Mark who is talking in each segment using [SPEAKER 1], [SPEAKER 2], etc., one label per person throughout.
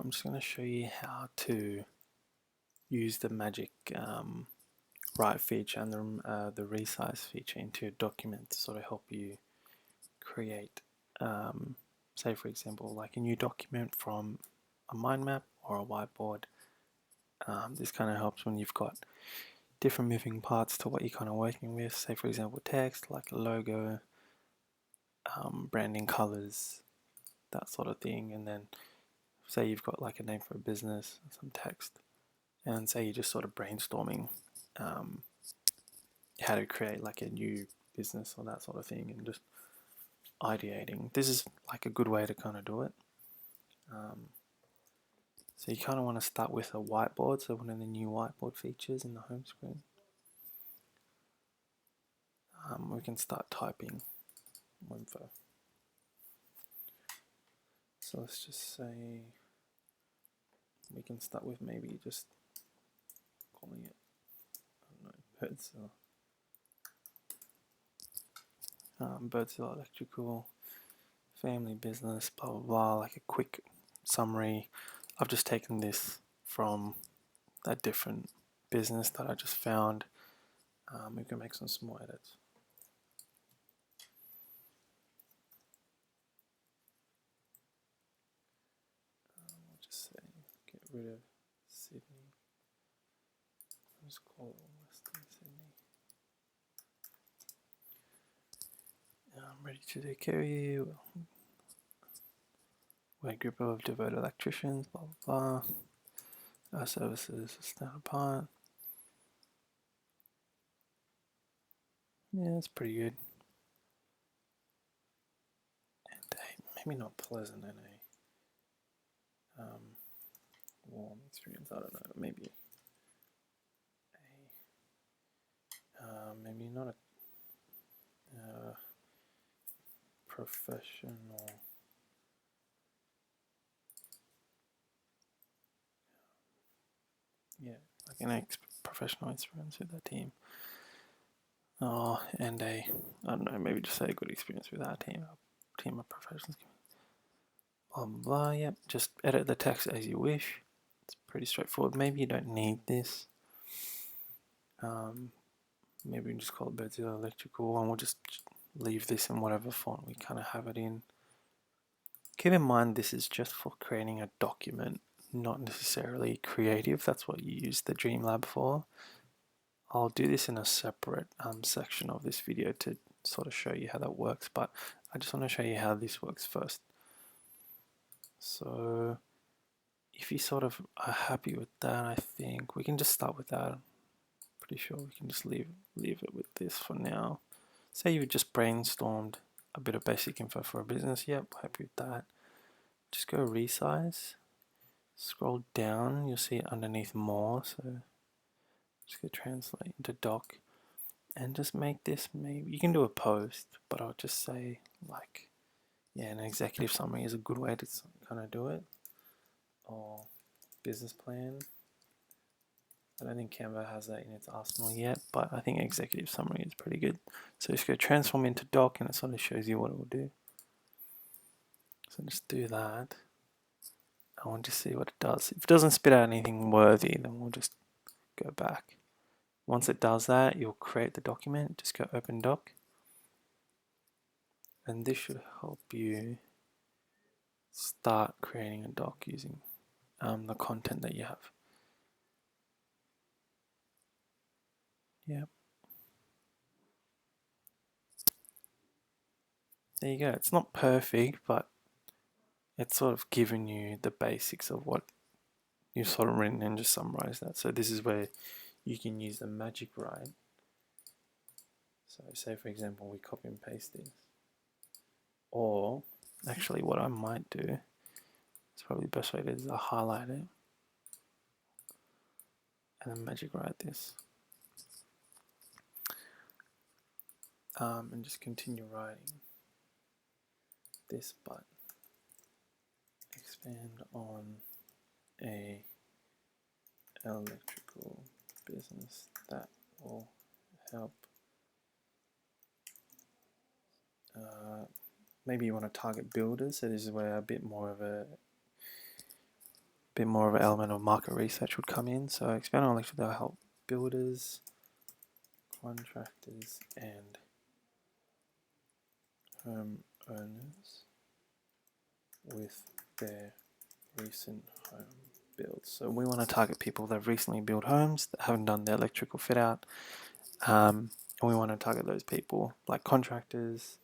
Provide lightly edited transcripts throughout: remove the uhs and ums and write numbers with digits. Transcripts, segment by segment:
[SPEAKER 1] I'm just going to show you how to use the magic write feature and the resize feature into a document to sort of help you create, say for example, like a new document from a mind map or a whiteboard. This kind of helps when you've got different moving parts to what you're kind of working with. Say for example, text like a logo, branding colors, that sort of thing, and then say you've got like a name for a business, some text, and say you're just sort of brainstorming how to create like a new business or that sort of thing, and just ideating. This is like a good way to kind of do it. So you kind of want to start with a whiteboard, so one of the new whiteboard features in the home screen. We can start typing info. So let's just say we can start with maybe just calling it, I don't know, Birdsville Electrical, family business, blah blah blah, like a quick summary. I've just taken this from a different business that I just found. We can make some small edits. I'll just say get rid of Sydney. I'll just call it Western Sydney. I'm ready to take care of you. We're a group of devoted electricians, blah blah blah. Our services stand apart. Yeah, it's pretty good. And maybe not pleasant and a warm experience. I don't know. Maybe maybe not a professional. Yeah, like an professional experience with that team. And I don't know, maybe just say a good experience with our team of professionals. Blah blah blah. Yep, just edit the text as you wish. It's pretty straightforward. Maybe you don't need this. Maybe we can just call it Birdsville Electrical, and we'll just leave this in whatever font we kind of have it in. Keep in mind this is just for creating a document, not necessarily creative. That's what you use the Dreamlab for. I'll do this in a separate section of this video to sort of show you how that works, but I just want to show you how this works first. So if you sort of are happy with that, I think we can just start with that. I'm pretty sure we can just leave it with this for now. Say you just brainstormed a bit of basic info for a business. Yep, happy with that. Just go resize, scroll down, you'll see it underneath more, so just go translate into doc and just make this, maybe you can do a post, but I'll just say like, yeah, an executive summary is a good way to kind of do it, or business plan. I don't think Canva has that in its arsenal yet, but I think executive summary is pretty good. So just go transform into doc and it sort of shows you what it will do. So just do that. I want to see what it does. If it doesn't spit out anything worthy, then we'll just go back. Once it does that, you'll create the document. Just go open doc. And this should help you start creating a doc using the content that you have. Yep. There you go. It's not perfect, but it's sort of given you the basics of what you've sort of written and just summarize that. So this is where you can use the magic write. So say for example we copy and paste this. Or actually what I might do, it's probably the best way to do is I highlight it and then magic write this. And just continue writing this, but expand on a electrical business that will help. Maybe you want to target builders, so this is where a bit more of a bit more of an element of market research would come in. So expand on electrical will help builders, contractors, and home owners with their recent home builds. So we want to target people that have recently built homes that haven't done their electrical fit out. And we want to target those people like contractors,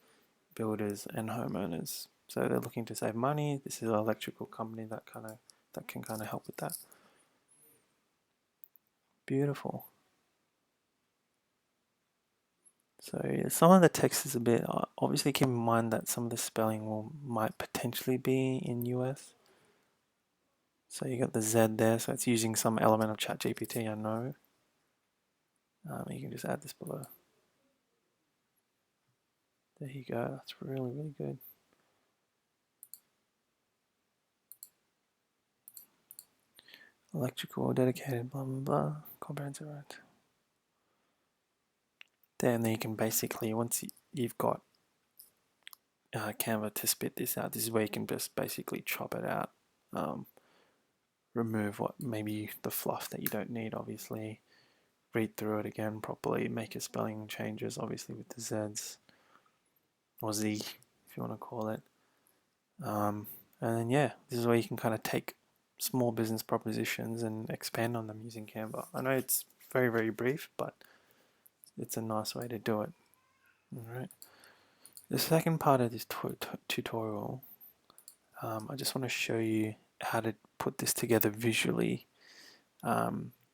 [SPEAKER 1] builders, and homeowners. So they're looking to save money. This is an electrical company that can kind of help with that. Beautiful. So yeah, some of the text is a bit, obviously keep in mind that some of the spelling might potentially be in US. So you got the Z there, so it's using some element of ChatGPT, I know. You can just add this below. There you go, that's really, really good. Electrical, dedicated, blah, blah, blah, comprehensive, right. Then you can basically, once you've got Canva to spit this out, this is where you can just basically chop it out. Remove what maybe the fluff that you don't need, obviously. Read through it again properly, make your spelling changes, obviously with the Z's, or Z, if you want to call it. And then yeah, this is where you can kind of take small business propositions and expand on them using Canva. I know it's very, very brief, but it's a nice way to do it. Alright. The second part of this tutorial, I just want to show you how to put this together visually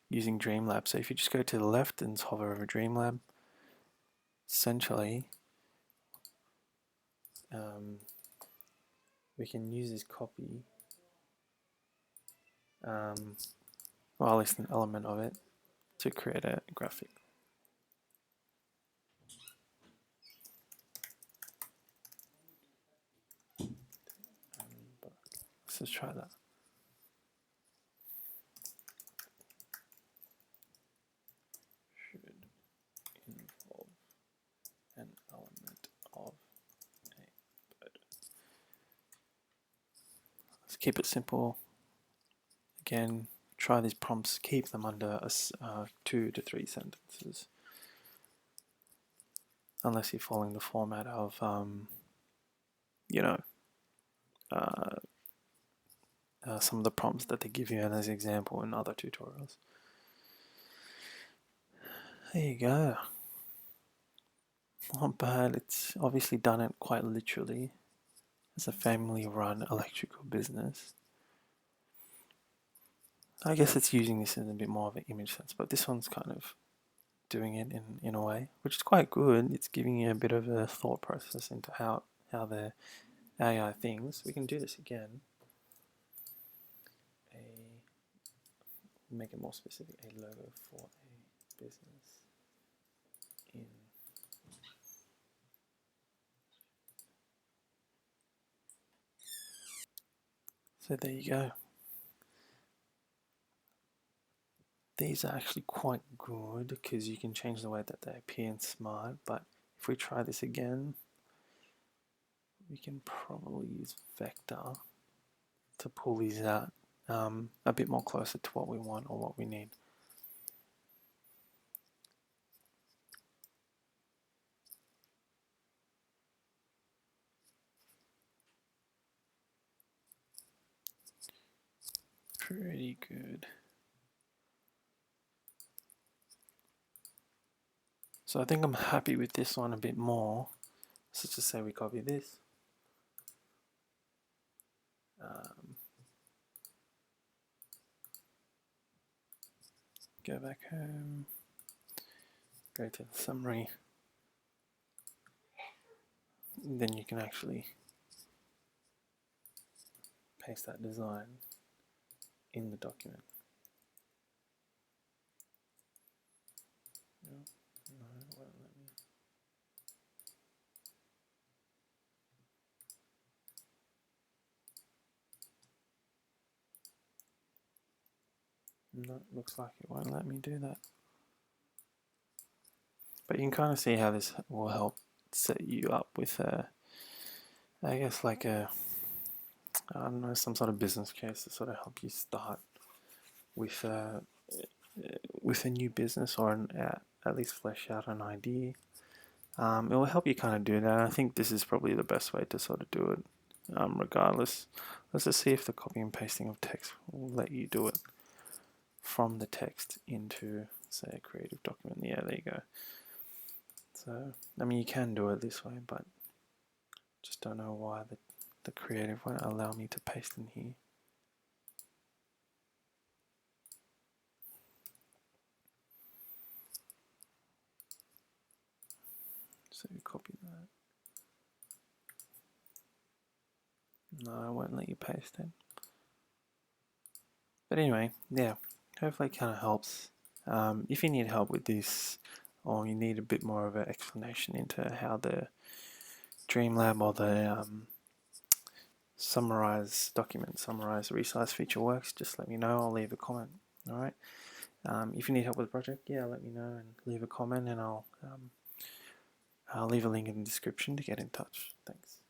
[SPEAKER 1] using Dreamlab. So if you just go to the left and hover over Dreamlab, essentially we can use this copy, or at least an element of it, to create a graphic. Let's just try that. Should involve an element of a bird. Let's keep it simple. Again, try these prompts, keep them under 2 to 3 sentences. Unless you're following the format of, some of the prompts that they give you as an example in other tutorials. There you go. Not bad. It's obviously done it quite literally as a family-run electrical business. I guess it's using this in a bit more of an image sense, but this one's kind of doing it in a way, which is quite good. It's giving you a bit of a thought process into how the AI thinks. We can do this again. Make it more specific, a logo for a business in so there you go. These are actually quite good because you can change the way that they appear in Smart, but if we try this again, we can probably use Vector to pull these out a bit more closer to what we want or what we need. Pretty good. So I think I'm happy with this one a bit more. So let's just say we copy this. Go back home, go to the summary, and then you can actually paste that design in the document. No, it won't let me. No, it looks like it won't let me do that. But you can kind of see how this will help set you up with I guess like a I don't know, some sort of business case to sort of help you start with a new business, or at least flesh out an idea. It will help you kind of do that. I think this is probably the best way to sort of do it. Regardless, let's just see if the copy and pasting of text will let you do it from the text into, say, a creative document. Yeah, there you go. So, I mean, you can do it this way, but just don't know why the creative won't allow me to paste in here. So copy that. No, it won't let you paste it. But anyway, yeah, hopefully it kind of helps. If you need help with this, or you need a bit more of an explanation into how the Dreamlab or the Document Resize feature works, just let me know. I'll leave a comment. Alright. If you need help with the project, yeah, let me know and leave a comment, and I'll leave a link in the description to get in touch. Thanks.